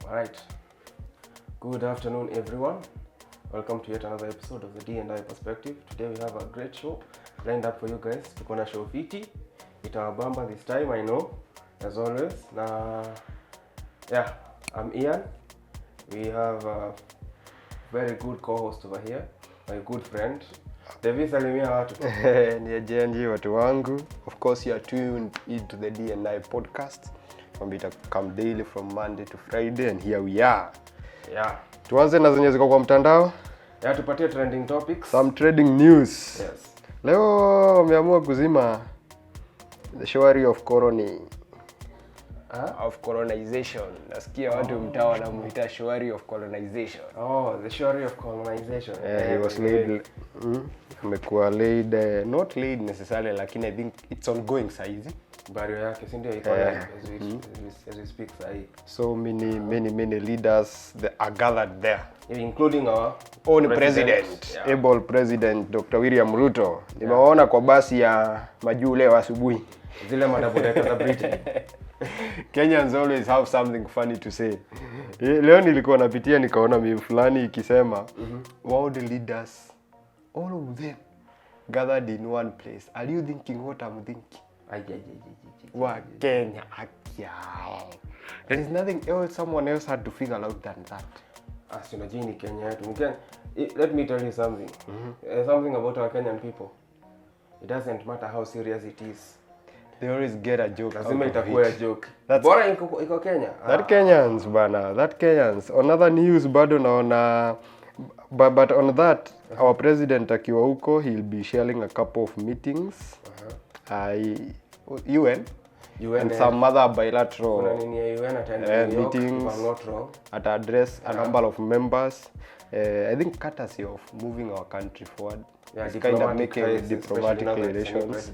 Alright, good afternoon everyone. Welcome to yet another episode of the D&I Perspective. Today we have a great show lined up for you guys. Tuko na show fiti. Itawabamba this time, I know, as always. I'm Ian. We have a very good co-host over here, my good friend. Devi, salimia watu. Ni ajendi watu wangu. Of course you are tuned into the D&I podcast. It come daily from Monday to Friday and here we are. Yeah. Tuanze na zenye ziko kwa mtandao. Tupatie trending topics. Some trending news. Yes. Leo wameamua kuzima the showary of colonization. Nasikia watu mtaa wanamuita showary of colonization. Oh, the showary of colonization. He was laid. Amekuwa laid, not laid necessarily, lakini I think it's ongoing saizi. Barrio yake si ndio iko as we speak sahi. So many leaders that are gathered there, including our own president, able president Dr. William Ruto. Nimeona kwa basi ya majuu leo asubuhi. Zile madabodeka za Britain. Kenyans always have something funny to say. Leo nilikuwa napitia nikaona meme fulani ikisema all the leaders, all of them gathered in one place. Are you thinking what I'm thinking? Wa Kenya akia. There is nothing else someone else had to figure out than that. As you know, Kenya. Let me tell you something. Something about our Kenyan people. It doesn't matter how serious it is. They always get a joke. Lazima itakuwa a joke. Bora iko Kenya. That Kenyans bana, that Kenyans. On other news bado naona but on that our president akiwa huko, he'll be sharing a couple of meetings. UN and some other bilateral meetings at address a number of members. I think courtesy of moving our country forward. Yeah, it's kind of making diplomatic relations.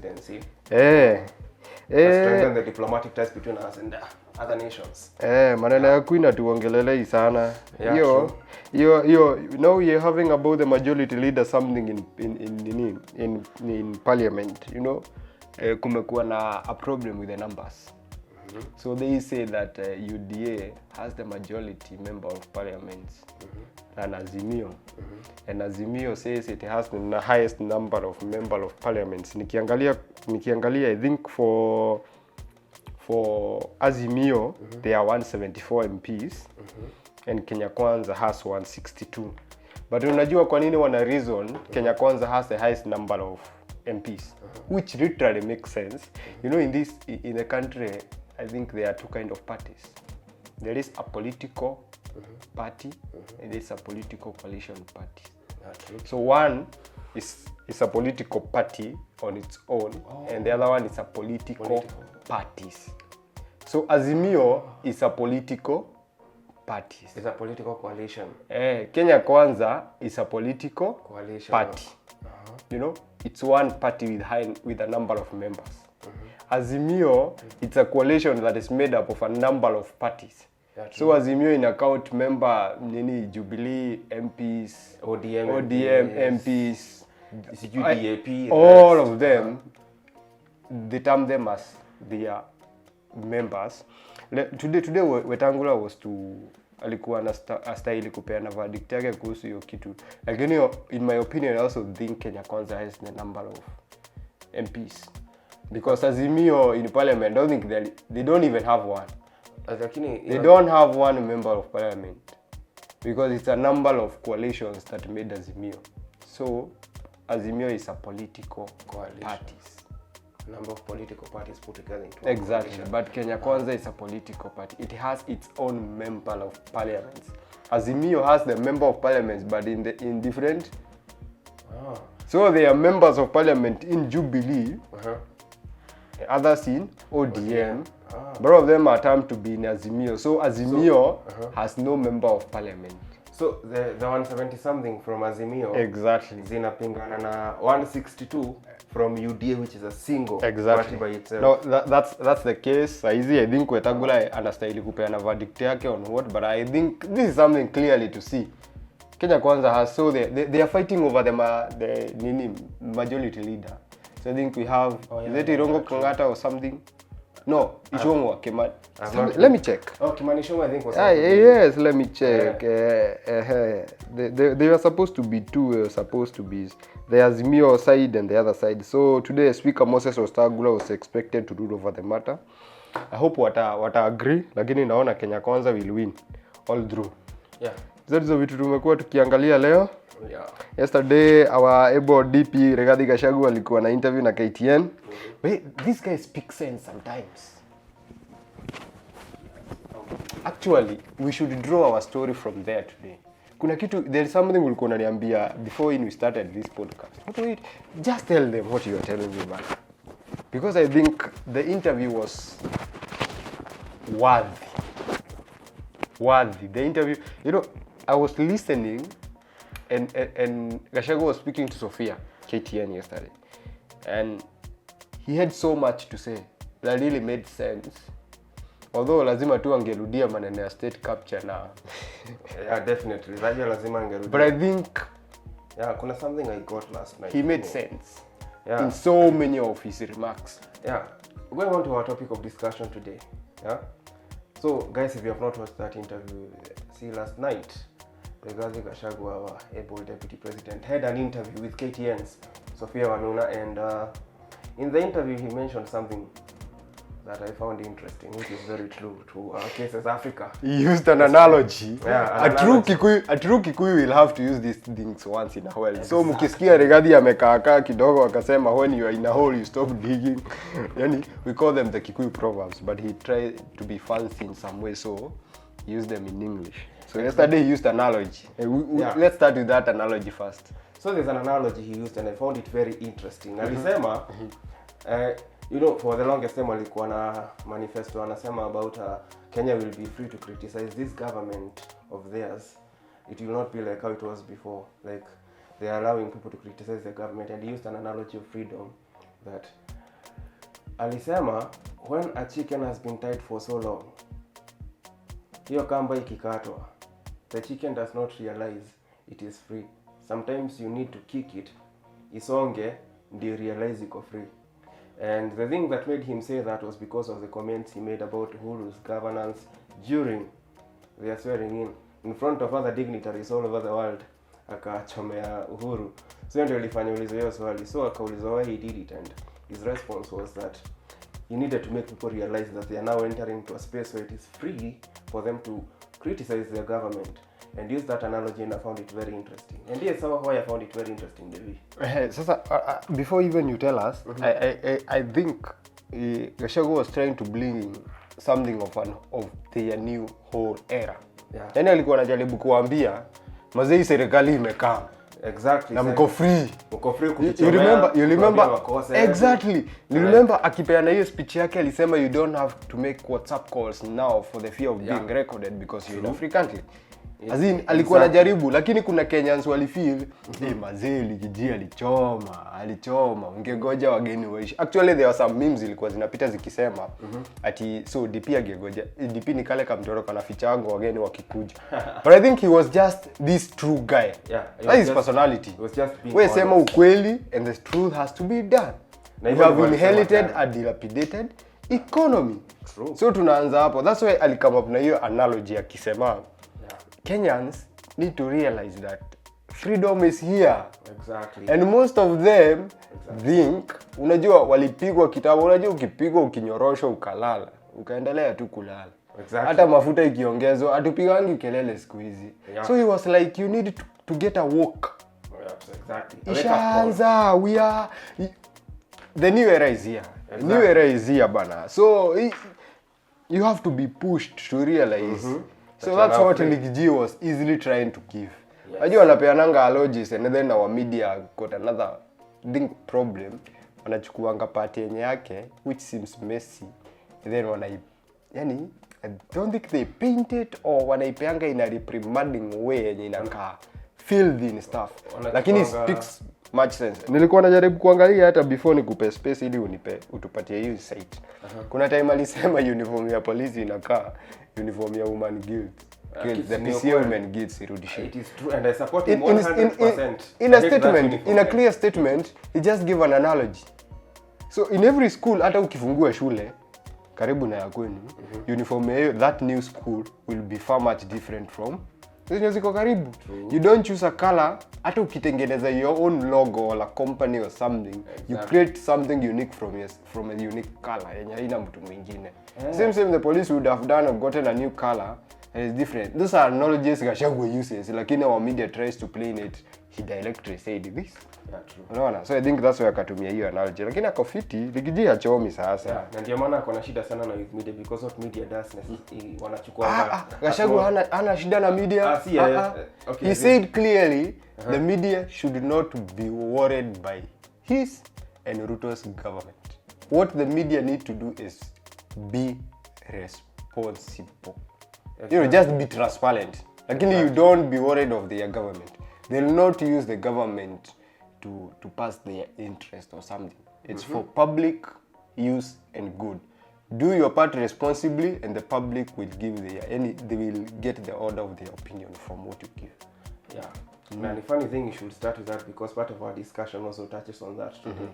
Strengthen the diplomatic ties between us and other nations. Maneno ya kuina tuongelelei sana. Yo, now you're having about the majority leader something in parliament, you know. Kumekuwa na a problem with the numbers. So they say that UDA has the majority member of parliament and Azimio. And Azimio says it has the highest number of member of parliaments. Nikiangalia I think for Azimio there are 174 MPs and Kenya Kwanza has 162. But unajua kwa nini wana reason Kenya Kwanza has the highest number of MPs, which literally makes sense. You know, in the country, I think there are two kind of parties. There is a political party and there is a political coalition party. So one is a political party on its own, and the other one is a political parties. So Azimio is a political party. It's a political coalition. Kenya Kwanza is a political coalition party. You know, it's one party with a number of members. Azimio, it's a coalition that is made up of a number of parties. So Azimio in account member Jubilee MPs, ODM MPs, UDAP, all of them, they term them as their members. Today Wetangula was to alikuwa anastahili kupeana verdict yake kuhusu hiyo kitu. Lakini in my opinion I also think Kenya Kwanza has the number of MPs. Because Azimio in parliament, I don't think they don't even have one. They don't have one member of parliament. Because it's a number of coalitions that made Azimio. So Azimio is a political parties. Number of political parties put together into exactly, but Kenya Kwanza is a political party. It has its own member of parliaments. Azimio has the member of parliaments, but in different. So they are members of parliament in Jubilee, others in ODM. Both of them are termed to be in Azimio. So Azimio has no member of parliament. So the 170 something from Azimio exactly zinapingana na 162 from UDA, which is a single party by itself. No, that's the case. I think Wetangula anastahili kupeana verdict yake on what, but I think this is something clearly to see. Kenya Kwanza has, so they are fighting over the majority leader. So I think we have is it Irongo Kangata or something? No, Ishongwa, Kimani. not Let me check. Oh, Kimani Ichung'wah, I think was. Yes, let me check. They were supposed to be two. Supposed to be the Azimio side and the other side. So today, Speaker Moses Wetangula was expected to rule over the matter. I hope wata agree, lakini naona Kenya Kwanza will win all through. Yeah. Hizo vitu tumekuwa tukiangalia leo. Yeah. Yesterday our able DP Rigathi Gachagua alikuwa na interview na KTN. Wait, this guy speaks sense sometimes. Actually, we should draw our story from there today. Kuna kitu, there is something ulikuwa unaniambia before we started this podcast. What do you, just tell them what you are telling me, man. Because I think the interview was worthy. The interview, you know, I was listening and Gachagua was speaking to Sophia, KTN yesterday. And he had so much to say that really made sense. Although lazima tu angerudia maneno ya state capture na. Yeah, definitely. Lazima angerudia. But I think kuna something I got last night. He made sense in so many of his remarks. Yeah. Going on to our topic of discussion today. Yeah. So guys, if you have not watched that interview, see last night, Rigathi Gachagua, our able deputy president, had an interview with KTN's Sophia Wanuna, and in the interview he mentioned something that I found interesting, which is very true to our cases Africa. He used an analogy. Yeah, a true Kikuyu will have to use these things once in a while. Exactly. So mkisikia Rigathi amekaa kidogo akasema when you are in a hole you stop digging. Yani we call them the Kikuyu proverbs, but he tried to be fancy in some way, so he used them in English. So yesterday he used analogy. Let's start with that analogy first. So there's an analogy he used and I found it very interesting. Alisema you know, for the longest time walikuwa na manifesto anasema about Kenya will be free to criticize this government of theirs. It will not be like how it was before, like they are allowing people to criticize the government, and he used an analogy of freedom that alisema when a chicken has been tied for so long, hiyo kamba ikikatwa, the chicken does not realize it is free. Sometimes you need to kick it isonge ndio realize iko free. And the thing that made him say that was because of the comments he made about Uhuru's governance during their swearing in front of other dignitaries all over the world. Akachomea Uhuru. So ndio alifanya ulizo hiyo swali. So akauliza why he did it, and his response was that he needed to make people realize that they are now entering into a space where it is free for them to criticize their government. And use that analogy, and I found it very interesting. And here's why I found it very interesting, Devi. Sasa, before even you tell us, I think Gachagua was trying to bring something of their new whole era. Yeah. Yani alikuwa anajaribu kuambia mazei serikali imekaa. Exactly. Na mko free. Mko free kukichomea. You remember? Exactly. You remember akipeana hiyo speech yake alisema you don't have to make WhatsApp calls now for the fear of being recorded because you're in African country. Azin alikuwa anajaribu, lakini kuna Kenyans walifeel mazee likiji alichoma ungegoja wageni waishi. Actually there were some memes zilikuwa zinapita zikisema ati so DP angegoja, DP ni kale kamtoroka na fichango wageni wakikuja. But I think he was just this true guy. Yeah, that is personality. He was just being we sema ukweli and the truth has to be done. We have inherited a dilapidated economy. True. So tunaanza hapo. That's why ali come up na hiyo analogy akisema Kenyans need to realize that freedom is here. Exactly. And most of them think, unajua walipigwa kitambo, unajua ukipigwa ukinyoroshwa ukalala, ukaendelea tu kulala. Exactly. Hata mafuta ikiongezwa, hatupigangi kelele siku hizi. Yeah. So he was like, you need to get a walk. Exactly. Ishaanza, we are, the new era is here. Exactly. New era is here, bana. So you have to be pushed to realize. So that's what Ligiji was easily trying to give. Ajua wanapeananga allergies, and then our media got another problem. Wanachukuanga party yenye yake which seems messy, and then yani I don't think they paint it or wanaipeanga in a reprimanding way yenye inakaa filthy and stuff. Lakini it speaks much sense. Nilikuwa najaribu kuangalia hata before nikupe space ili utupatie hiyo site. Kuna time alisema uniform ya polisi inakaa uniform ya woman guild. The PCA women guilds irudishwe. It is true, and I support him 100%. In a statement, in a clear statement, he just gave an analogy. So in every school, hata ukifungua shule, karibu na ya kwenu, uniform ya that new school will be far much different from zenye ziko karibu. You don't choose a color, hata ukitengeneza your own logo or a company or something, you create something unique from a unique color yenye haina mtu mwingine. Same the police would have done or gotten a new color and it's different. Those are knowledges Gachagua uses, lakini our media tries to play in it. He directly said this. Yeah, true. Unaona? So I think that's why akatumia hiyo analogy. Lakini akofiti likijia chomi sasa. Yeah, na ndio maana kuna shida sana na youth media because what media does wanachukua Gachagua hana shida na media. Okay, he said clearly the media should not be worried by his and Ruto's government. What the media need to do is be responsible. Exactly. You know, just be transparent. Lakini you don't be worried of their government. They'll not use the government to pass their interest or something. It's for public use and good. Do your part responsibly, and the public will give they will get the order of their opinion from what you give. Yeah. And the funny thing, you should start with that because part of our discussion also touches on that today.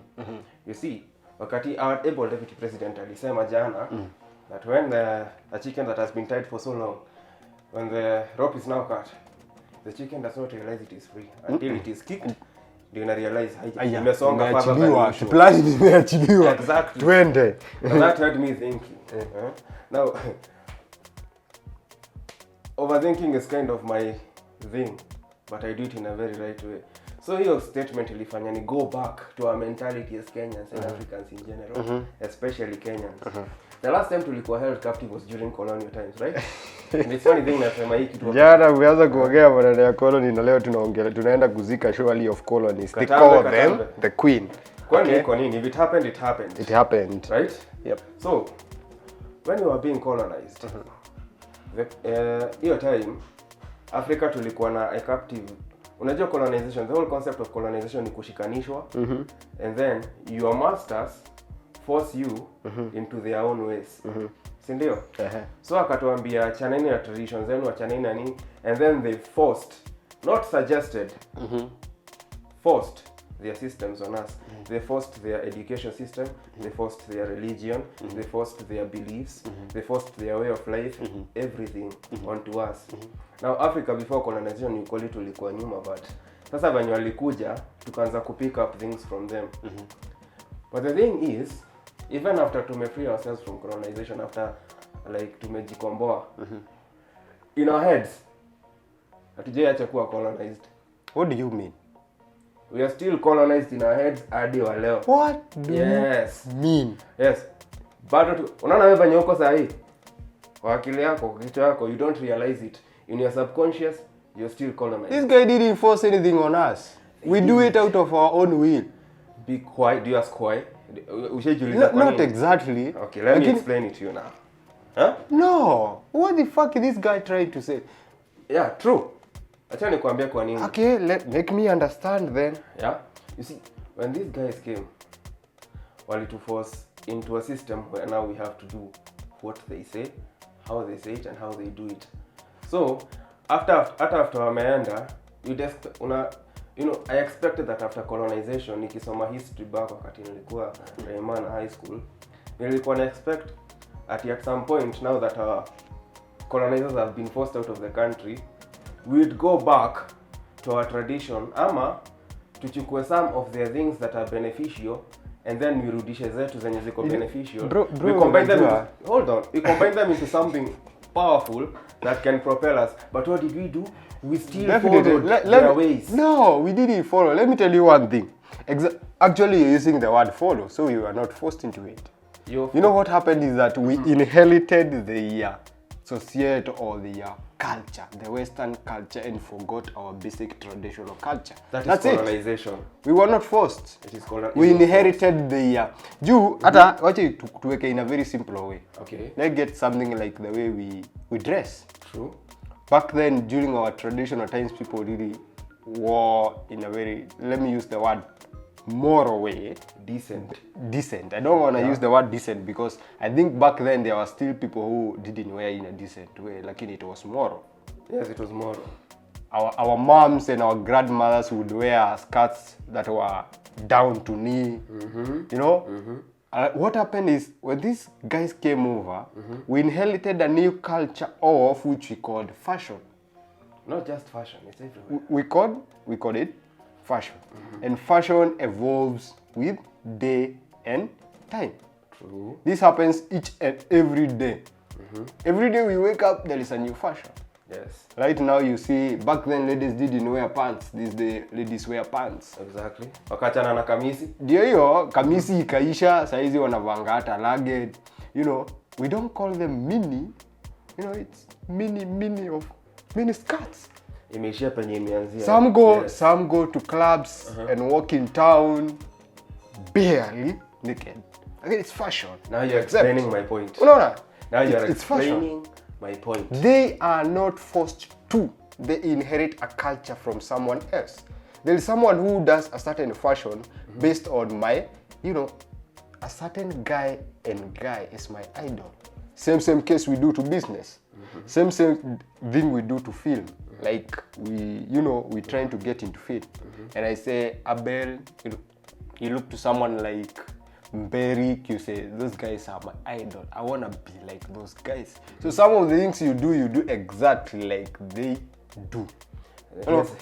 You see, wakati our able deputy president alisema jana that when a chicken that has been tied for so long, when the rope is now cut, the chicken does not realize it is free until it is kicked. Do you realize imesonga further than usual. Plan imeachiliwa. Exactly. Twende. And that had me thinking. Now, overthinking is kind of my thing, but I do it in a very right way. So your statement ilifanya ni go back to our mentality as Kenyans and Africans in general, especially Kenyans. The last time tulikuwa held captive was during colonial times, right? And it's funny thing nasema hii kitu. Jana umeanza kuongea maneno ya colony na leo tunaenda kuzika surely of colonies. They call them the queen. Kwani iko nini? If it happened, it happened. It happened. Right? Yep. So, when we were being colonized, hiyo time Africa tulikuwa na a captive. Unajua colonization, the whole concept of colonization ni kushikanishwa, and then your masters force you into their own ways. Si ndio? So akatuambia chaneni na traditions zenu, achaneni na nini, and then they forced, not suggested, forced their systems on us. They forced their education system, they forced their religion, they forced their beliefs, they forced their way of life, everything onto us. Now Africa before colonization ukweli tulikuwa nyuma, but sasa wenye walikuja tukaanza kupick up things from them. But the thing is, even after free ourselves from colonization, after like tumejikomboa, in our heads hatujaacha kuwa colonized. What do you mean? We are still colonized in our heads hadi wa leo. What do you mean? Yes. Bado unaona wewe venye uko sahi. Kwa akili yako, kwa kichwa yako, you don't realize it. In your subconscious, you're still colonized. This guy didn't force anything on us. We do it out of our own will. Be quiet. Do you ask why? Not exactly. Okay, let me explain it to you now. Huh? No. What the fuck is this guy trying to say? Yeah, true. Acha nikwambie kwa nini. Okay, make me understand then. Yeah. You see, when these guys came, wali to force into a system where now we have to do what they say, how they say it, and how they do it. So, after wameenda, I expected that after colonization, nikisoma history back wakati nilikuwa Rayman High School, nilikuwa na expect at some point, now that our colonizers have been forced out of the country, we'd go back to our tradition, ama tuchukue some of their things that are beneficial, and then we rudishe zetu zenye ziko beneficial. We combine them. We combine them into something powerful that can propel us. But what did we do? We still followed their ways. No, we didn't follow. Let me tell you one thing. Actually, you're using the word follow, so you are not forced into it. You know what happened is that we inherited the society or the culture, the Western culture, and forgot our basic traditional culture. That's colonization. We were not forced. It is colonization. We inherited the hata wacha tuweke in a very simple way. Okay. Let's get something like the way we dress. True. Back then, during our traditional times, people really wore in a very, let me use the word, moral way. Decent. I don't want to use the word decent because I think back then there were still people who didn't wear in a decent way. Like it was moral. Yes, it was moral. Our moms and our grandmothers would wear skirts that were down to knee. You know? what happened is when these guys came over, we inherited a new culture of which we called fashion. Not just fashion, it's everywhere. We call it fashion. And fashion evolves with day and time. True. This happens each and every day. Every day we wake up, there is a new fashion. Yes. Right now you see, back then ladies didn't wear pants. These days ladies wear pants. Exactly. Wakachana na kamisi. Ndio hiyo, kamisi ikaisha, saizi wanavanga hata ragged. You know, we don't call them mini. You know, it's mini skirts. Imeishia penye imeanzia. Some go to clubs and walk in town barely naked. Again, it's fashion. Now you're explaining my point. No. Now you're it's explaining my point. They are not forced to. They inherit a culture from someone else. There is someone who does a certain fashion based on my, a certain guy is my idol. Same case we do to business. Same thing we do to film. Like we trying to get into film. And I say, Abel, you look to someone like Mberic, you say, those guys are my idol. I want to be like those guys. So some of the things you do exactly like they do.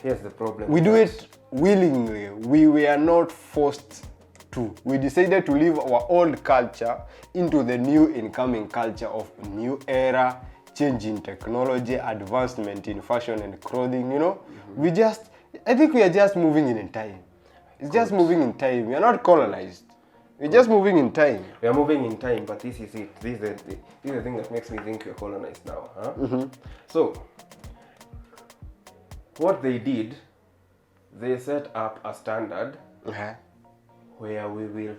Here's the problem. We do it willingly. We were not forced to. We decided to leave our old culture into the new incoming culture of new era, change in technology, advancement in fashion and clothing, I think we are just moving in time. It's just moving in time. We are not colonized. We're just moving in time. We are moving in time, but this is it. This is the thing that makes me think we're colonized now. Huh? So, what they did, they set up a standard where we will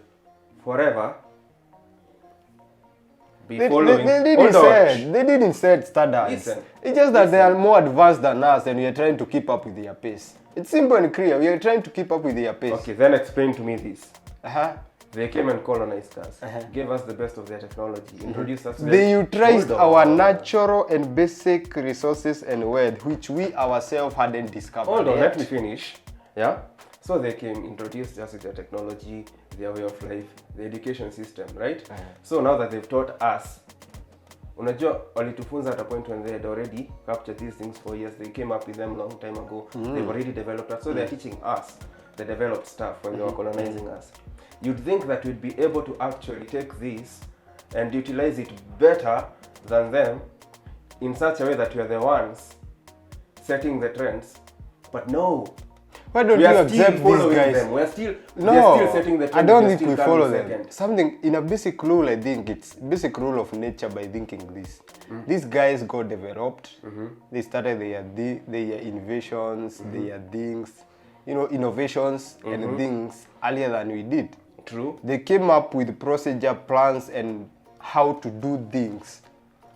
forever be following. They didn't set standards. Listen. It's just that they are more advanced than us and we are trying to keep up with their pace. It's simple and clear. We are trying to keep up with their pace. Okay, then explain to me this. They came and colonized us, gave us the best of their technology, introduced us. They utilized our natural and basic resources and wealth, which we ourselves hadn't discovered. Hold on, let me finish. Yeah? So they came, introduced us with their technology, their way of life, the education system, right? So now that they've taught us, unajua walitufunza at a point when they had already captured these things for years. They came up with them long time ago. They've already developed us. So they're teaching us the developed stuff when they were colonizing us. You'd think that we'd be able to actually take this and utilize it better than them in such a way that we are the ones setting the trends. But no. Why don't you accept these guys? Them. We're still setting the trends. I don't think we follow them. Something in a basic rule, I think it's basic rule of nature by thinking this. These guys got developed. They started their innovations, their things, innovations and things earlier than we did. True. They came up with procedure plans and how to do things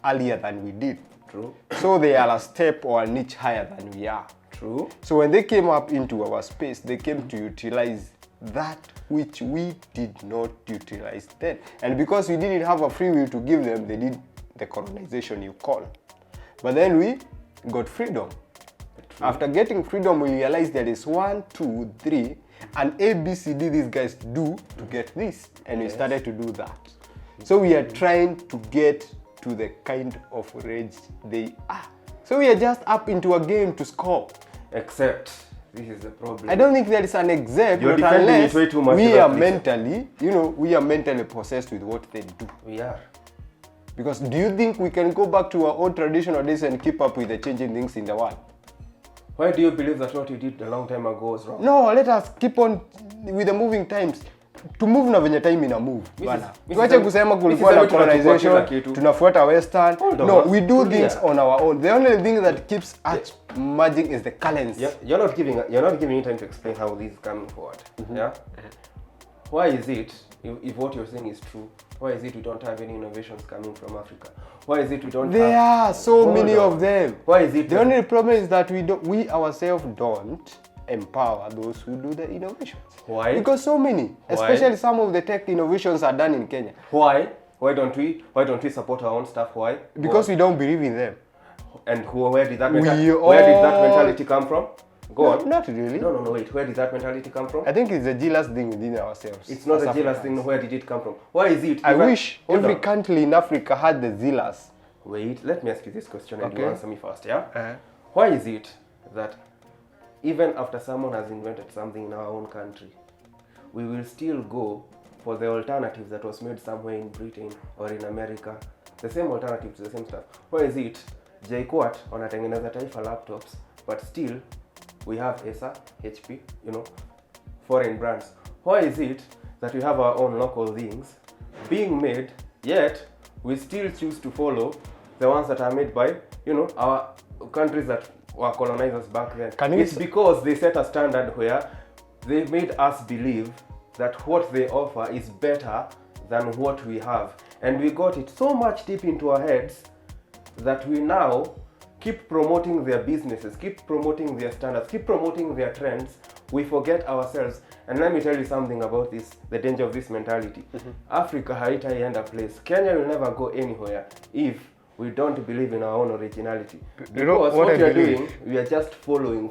earlier than we did. True. So they are a step or a niche higher than we are. True. So when they came up into our space, they came to utilize that which we did not utilize then. And because we didn't have a free will to give them, they did the colonization you call. But then we got freedom. True. After getting freedom, we realized there is 1, 2, 3, and A, B, C, D these guys do to get this. And we started to do that. So we are trying to get to the kind of rage they are. So we are just up into a game to score. Except, this is the problem. I don't think there is an except, You're defending it way too much. We are mentally, we are mentally possessed with what they do. We are. Because do you think we can go back to our old traditional days and keep up with the changing things in the world? Why do you believe that what you did a long time ago was wrong? No, let us keep on with the moving times. To move na venye time ina move. Bana. Tuache kusema kulikuwa na colonization, tunafuata western. No, we do things on our own. The only thing that keeps us merging is the currency. You're not giving me time to explain how this is coming forward. Yeah? Why is it, if what you're saying is true, why is it we don't have any innovations coming from Africa? Why is it we don't There are so many of them. Why is it? The only problem is that we ourselves don't empower those who do the innovations. Why? Because so many, especially some of the tech innovations are done in Kenya. Why? Why don't we support our own stuff? Why? Because we don't believe in them. And where did that mentality come from? Go on. Not really. No, wait. Where did that mentality come from? I think it's a jealous thing within ourselves. It's not as a jealous Africans. thing. Where did it come from? Why is it? I even- wish Hold every on. country in Africa had the zealous. Wait, let me ask you this question and you Okay. answer me first, yeah? Uh-huh. Why is it that even after someone has invented something in our own country, we will still go for the alternatives that was made somewhere in Britain or in America? The same alternatives, the same stuff. Why is it JQuat wanatengeneza Taifa laptops, but still we have Acer, HP, you know, foreign brands? Why is it that we have our own local things being made, yet we still choose to follow the ones that are made by, you know, our countries that were colonizers back then? It's because they set a standard where they made us believe that what they offer is better than what we have. And we got it so much deep into our heads that we now keep promoting their businesses, keep promoting their standards, keep promoting their trends. We forget ourselves. And let me tell you something about this, the danger of this mentality. Africa haitaienda place. Kenya will never go anywhere if we don't believe in our own originality. Because what we are doing, we are just following.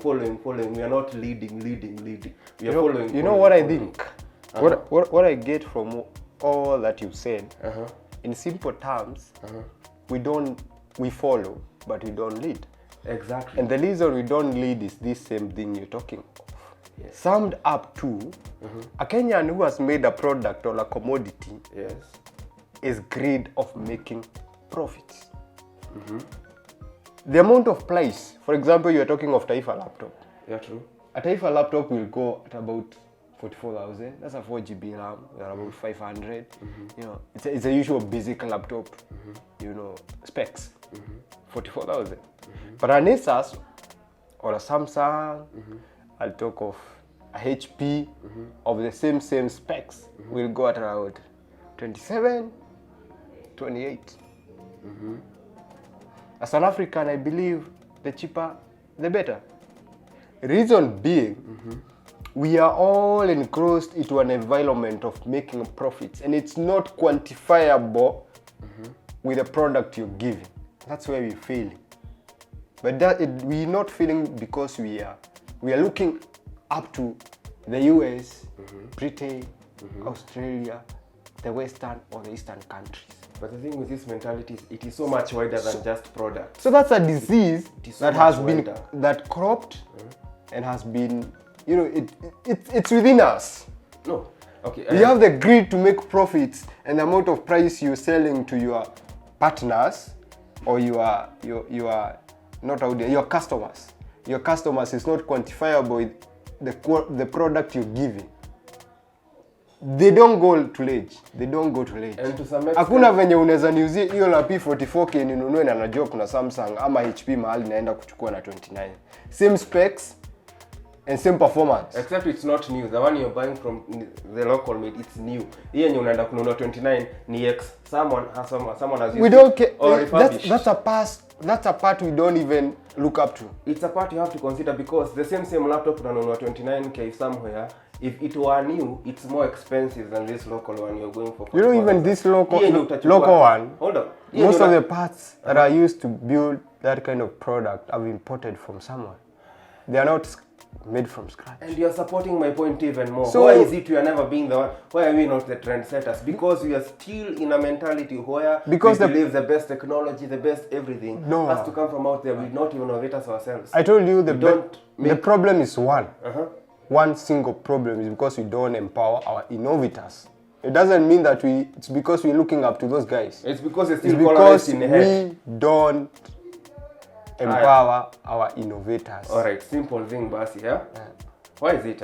We are not leading. We are following. You know what I think? What I get from all that you said, in simple terms, we follow, but we don't lead. Exactly. And the reason we don't lead is this same thing you're talking of. Yes. Summed up to a Kenyan who has made a product or a commodity is greed of making profits. The amount of price, for example, you're talking of Taifa laptop. Yeah, true. A Taifa laptop will go at about 44,000. That's a 4 GB RAM. They're about 500. You know, it's a usual basic laptop. You know, specs. 44,000. But an Asus or a Samsung, I'll talk of a HP of the same specs will go at around 27, 28. As an African, I believe the cheaper, the better. Reason being, we are all engrossed into an environment of making profits, and it's not quantifiable with the product you're giving. That's where we're failing. But we're not failing because we are looking up to the US, Britain, Australia, the Western or the Eastern countries. But the thing with this mentality is it is so much wider than just products. So that's a disease that has been cropped and has been, you know, it's within us. No. Okay. You have the greed to make profits, and the amount of price you're selling to your partners or your customers. Your customers is not quantifiable with the product you're giving. They don't go to ledge. And to some extent, hakuna venye unaweza niuzie hiyo la P44K ninunue na najua kuna Samsung ama HP mahali naenda kuchukua na 29. Same specs and same performance. Except it's not new. The one you're buying from the local made, it's new. Hii yenye unaenda kununua 29 ni X. Someone has used we don't care. Or refurbished. That's a part we don't even look up to. It's a part you have to consider because the same laptop unanunua 29K somewhere. If it were new, it's more expensive than this local one you're going for. You know, even this local one. Hold on. Most of the parts that are used to build that kind of product are imported from somewhere. They are not made from scratch. And you're supporting my point even more. So, why is it we are never being the one? Why are we not the trendsetters? Because we are still in a mentality where we believe the best technology, the best everything has to come from out there. We're not innovators ourselves. I told you the problem is one. One single problem is because we don't empower our innovators. It doesn't mean that it's because we're looking up to those guys. It's because it's still colonized in the head. We don't empower our innovators. Alright, simple thing, Basi, yeah? Why is it,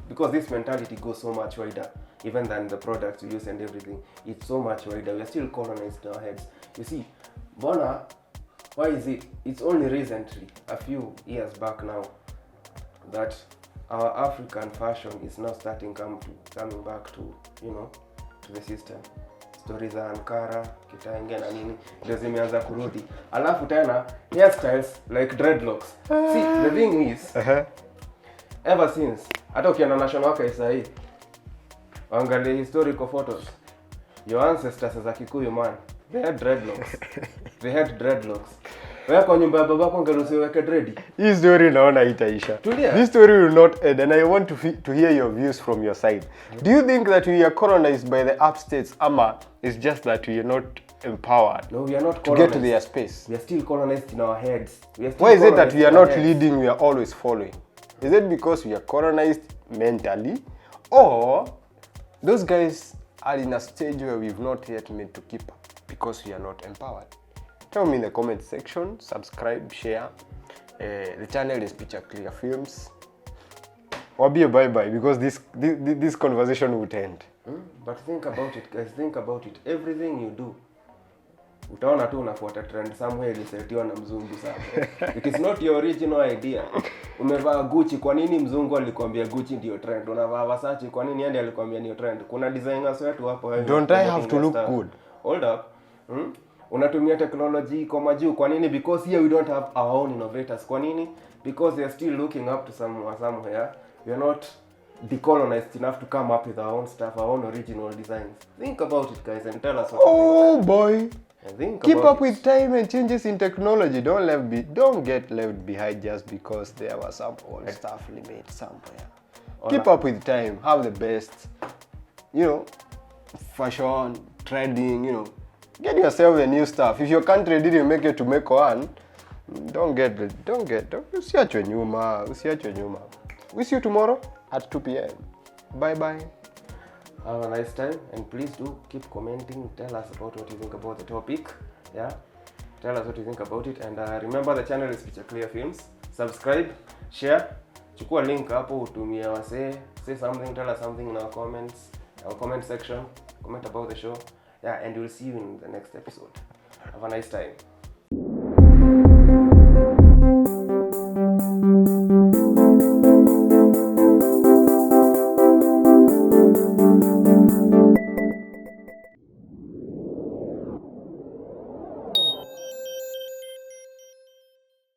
Because this mentality goes so much wider, even than the products we use and everything. It's so much wider. We're still colonized in our heads. You see, Bona, why is it? It's only recently, a few years back now, that our African fashion is now coming back to, you know, to the system. Stories za Ankara, kitaingia na nini, ndio zimeanza kurudi. Alafu tena hairstyles like dreadlocks. See, the thing is, ever since, hata ukienda national archives sahi, angalia historical photos. Your ancestors za Kikuyu man, they had dreadlocks. Wewe kwa nyumba ya babako ungeruhusiwa weke dread. Hii story naona itaisha. Tulia. This story will not end, and I want to hear your views from your side. Do you think that we are colonized by the upstates, ama it's just that we are not empowered No, we are not to colonized. get to their space? We are still colonized in our heads. We are still Why is it that colonized we are in our not heads. leading, we are always following? Is it because we are colonized mentally, or those guys are in a stage where we've not yet made to keep up because we are not empowered? Tell me in the comment section, subscribe, share. The channel is PichaClear Films. Or be a bye-bye, because this conversation would end. But think about it, guys. Think about it. Everything you do, utaona tu unafuata trend somewhere ilisetiwa na mzungu sana. It is not your original idea. Umevaa Gucci, kwa nini mzungu alikwambia Gucci ndio trend? Unavaa Versace, kwa nini yeye alikwambia ndio trend? Kuna designers wetu hapo wewe. Don't I have to look good? Hold up. Unatumia technology iko majuu. Kwa nini? Because here we don't have our own innovators. Kwa nini? Because they are still looking up to somewhere. We are not decolonized enough to come up with our own stuff, our own original designs. Think about it, guys, and tell us what Oh boy. Think Keep about up with time and changes in technology. Don't get left behind just because there was some old stuff made somewhere. Keep up with time. Have the best, fashion, trending, get yourself the new stuff. If your country didn't make it to make one, usiachwe nyuma. We see you tomorrow at 2 p.m. Bye bye. Have a nice time, and please do keep commenting. Tell us about what you think about the topic. Yeah, tell us what you think about it, and remember the channel is PichaClear Films. Subscribe, share, chukua link hapo utumie wase, say something, tell us something in our comment section, comment about the show. Yeah, and we'll see you in the next episode. Have a nice time.